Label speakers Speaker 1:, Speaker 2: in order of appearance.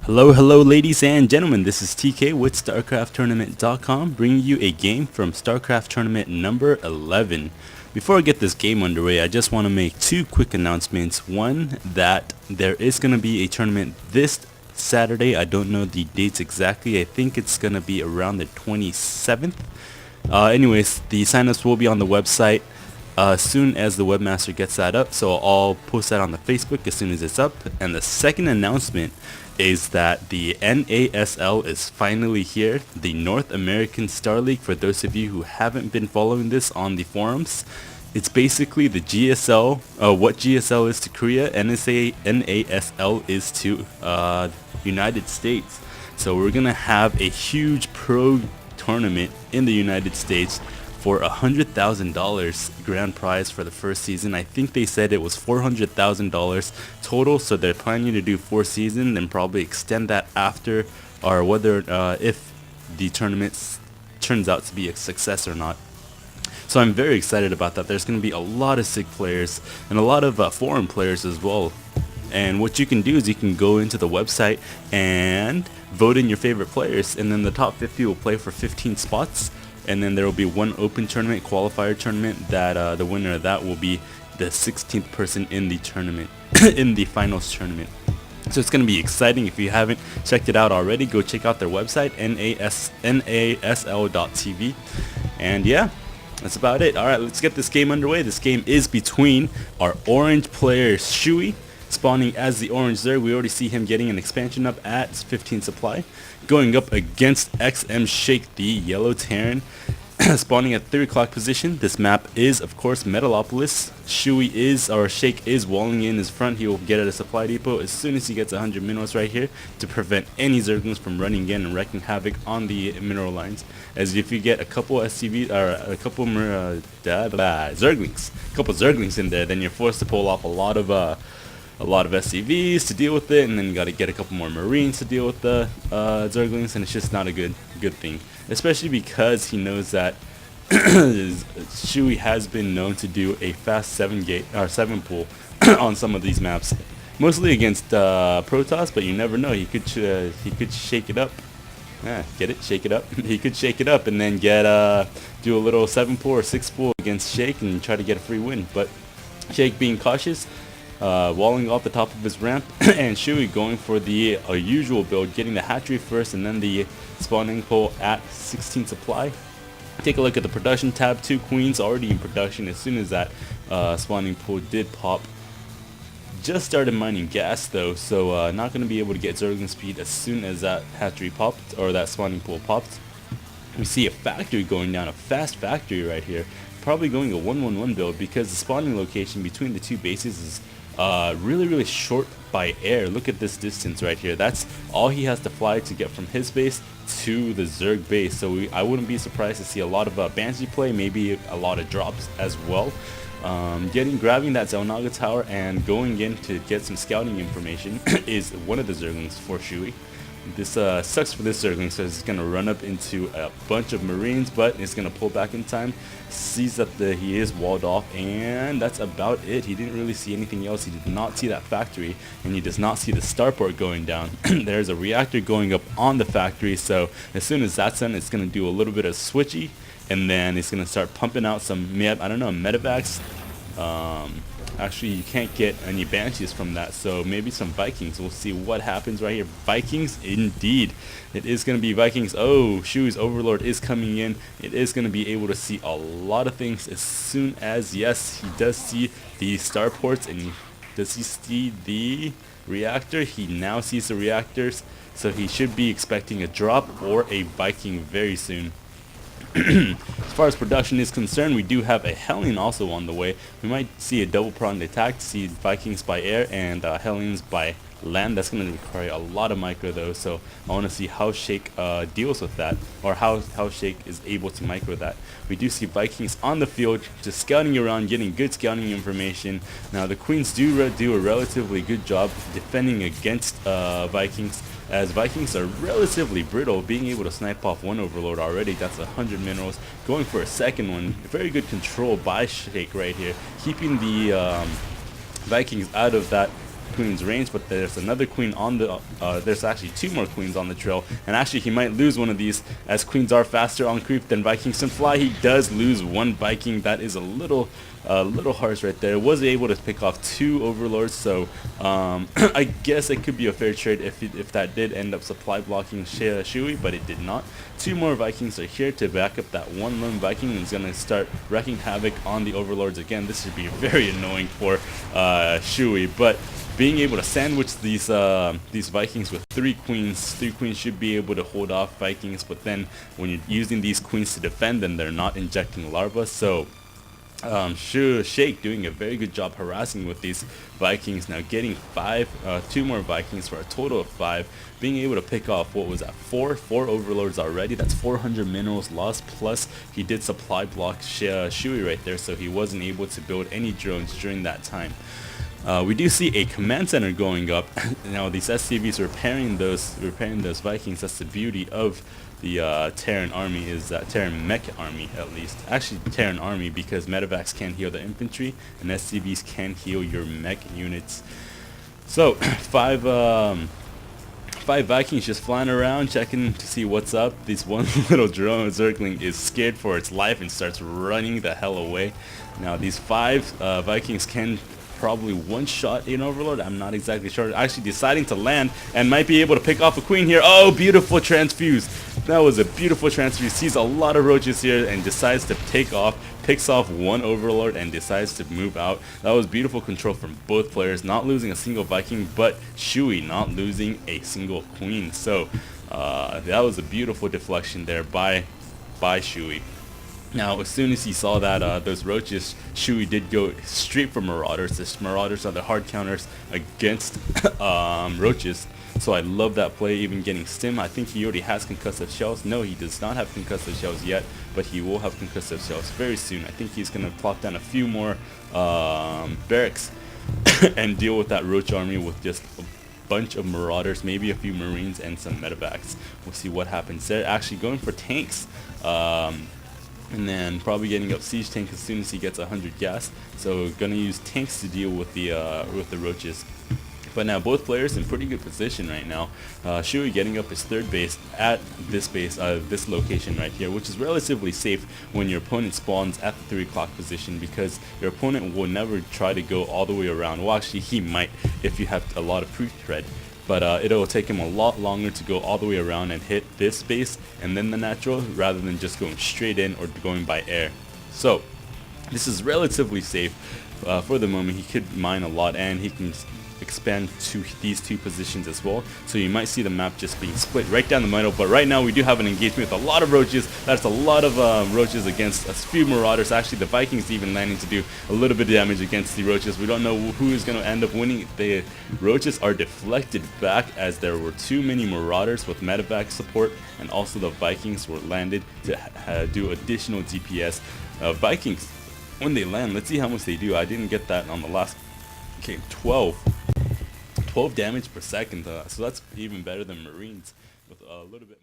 Speaker 1: Hello, ladies and gentlemen. This is TK with StarCraftTournament.com, bringing you a game from StarCraft Tournament number 11. Before I get this game underway, I just want to make two quick announcements. One, that there is going to be a tournament this Saturday. I don't know the dates exactly. I think it's going to be around the 27th. Anyways, the signups will be on the website as soon as the webmaster gets that up, so I'll post that on the Facebook as soon as it's up. And the second announcement is that the NASL is finally here, the North American Star League. For those of you who haven't been following this on the forums, it's basically the GSL, what GSL is to Korea, NASL is to United States. So we're going to have a huge pro tournament in the United States for $100,000 grand prize for the first season. I think they said it was $400,000 total, so they're planning to do 4 seasons and probably extend that after, or whether if the tournament turns out to be a success or not. So I'm very excited about that. There's going to be a lot of SIG players and a lot of foreign players as well. And what you can do is you can go into the website and vote in your favorite players, and then the top 50 will play for 15 spots. And then there will be one open tournament, qualifier tournament, that the winner of that will be the 16th person in the tournament, in the finals tournament. So it's going to be exciting. If you haven't checked it out already, go check out their website, nasl.tv. And yeah, that's about it. Alright, let's get this game underway. This game is between our orange player Shoey, spawning as the orange Zerg. We already see him getting an expansion up at 15 supply, going up against xmShake, the yellow Terran, spawning at 3 o'clock position. This map is, of course, Metalopolis. Shake is walling in his front. He will get at a supply depot as soon as he gets 100 minerals right here to prevent any Zerglings from running in and wreaking havoc on the mineral lines. As if you get a couple SCVs or a couple Zerglings in there, then you're forced to pull off a lot of SCVs to deal with it, and then you got to get a couple more Marines to deal with the Zerglings, and it's just not a good thing, especially because he knows that Shoey has been known to do a fast 7 pool on some of these maps, mostly against Protoss, but you never know. He could shake it up. Get it? Shake it up. He could shake it up and then do a little 7 pool or 6 pool against Shake and try to get a free win. But Shake, being cautious, walling off the top of his ramp, and Shoey going for the usual build, getting the hatchery first and then the spawning pole at 16 supply. Take a look at the production tab. 2 queens already in production as soon as that spawning pole did pop. Just started mining gas though, so not going to be able to get Zergling speed as soon as that hatchery popped, or that spawning pole popped. We see a factory going down, a fast factory right here, probably going a 1-1-1 build because the spawning location between the 2 bases is really short by air. Look at this distance right here. That's all he has to fly to get from his base to the Zerg base. So I wouldn't be surprised to see a lot of Banshee play, maybe a lot of drops as well. Grabbing that Zelnaga tower and going in to get some scouting information is one of the Zerglings for Shoey. This sucks for this Zergling, so it's going to run up into a bunch of Marines, but it's going to pull back in time, sees that he is walled off, and that's about it. He didn't really see anything else. He did not see that factory, and he does not see the starport going down. There's a reactor going up on the factory, so as soon as that's done, it's going to do a little bit of switchy, and then it's going to start pumping out some, medevacs. Actually, you can't get any Banshees from that, so maybe some Vikings. We'll see what happens right here. Vikings, indeed. It is going to be Vikings. Oh, Shoey's Overlord is coming in. It is going to be able to see a lot of things as soon as, yes, he does see the starports, and does he see the reactor? He now sees the reactors, so he should be expecting a drop or a Viking very soon. As far as production is concerned, we do have a Hellion also on the way. We might see a double-pronged attack to see Vikings by air and Hellions by land. That's going to require a lot of micro though, so I want to see how Shake deals with that, or how Shake is able to micro that. We do see Vikings on the field, just scouting around, getting good scouting information. Now the Queens do a relatively good job defending against Vikings, as Vikings are relatively brittle, being able to snipe off one Overlord already. That's 100 minerals. Going for a second one. Very good control by Shake right here, keeping the Vikings out of that queen's range, but there's another queen on the, there's actually 2 more queens on the trail, and actually he might lose one of these, as queens are faster on creep than Vikings can fly. He does lose 1 Viking. That is a little harsh right there. Was able to pick off 2 overlords, so I guess it could be a fair trade if that did end up supply blocking Shoey, but it did not. 2 more Vikings are here to back up that 1 lone Viking, and is going to start wreaking havoc on the overlords again. This should be very annoying for Shoey, but being able to sandwich these Vikings with 3 queens should be able to hold off Vikings, but then when you're using these queens to defend, then they're not injecting larvae, so Shake doing a very good job harassing with these Vikings, now getting 2 more Vikings for a total of 5, being able to pick off, what was that, 4 overlords already. That's 400 minerals lost, plus he did supply block Shoey right there, so he wasn't able to build any drones during that time. We do see a command center going up. Now these SCVs repairing those Vikings. That's the beauty of the Terran army, is that Terran mech army, at least. Actually Terran army, because medevacs can heal the infantry and SCVs can heal your mech units. So 5 Vikings just flying around checking to see what's up. This one little drone Zergling is scared for its life and starts running the hell away. Now these 5 Vikings can probably one-shot an overlord. I'm not exactly sure. Actually deciding to land and might be able to pick off a queen here. Oh, beautiful transfuse. That was a beautiful transfuse. Sees a lot of roaches here and decides to take off. Picks off 1 overlord and decides to move out. That was beautiful control from both players. Not losing a single Viking, but Shoey not losing a single queen. So that was a beautiful deflection there by Shoey. Now, as soon as he saw that those roaches, Shoey did go straight for Marauders. The Marauders are the hard counters against roaches. So I love that play, even getting stim. I think he already has concussive shells. No, he does not have concussive shells yet, but he will have concussive shells very soon. I think he's going to plop down a few more barracks and deal with that roach army with just a bunch of Marauders, maybe a few Marines and some medevacs. We'll see what happens there. Actually going for tanks. And then probably getting up siege tank as soon as he gets 100 gas. So gonna use tanks to deal with the roaches. But now both players in pretty good position right now. Shoey getting up his 3rd base at this this location right here, which is relatively safe when your opponent spawns at the 3 o'clock position, because your opponent will never try to go all the way around. Well, actually he might if you have a lot of pre-thread. But it'll take him a lot longer to go all the way around and hit this base and then the natural, rather than just going straight in or going by air. So this is relatively safe for the moment. He could mine a lot, and he can expand to these 2 positions as well. So you might see the map just being split right down the middle. But right now we do have an engagement with a lot of roaches. That's a lot of roaches against a few Marauders. Actually the Vikings even landing to do a little bit of damage against the roaches. We don't know who is going to end up winning. The roaches are deflected back, as there were too many Marauders with medevac support, and also the Vikings were landed to do additional DPS. Vikings, when they land, let's see how much they do. I didn't get that on the last game. 12 damage per second, so that's even better than Marines with a little bit more.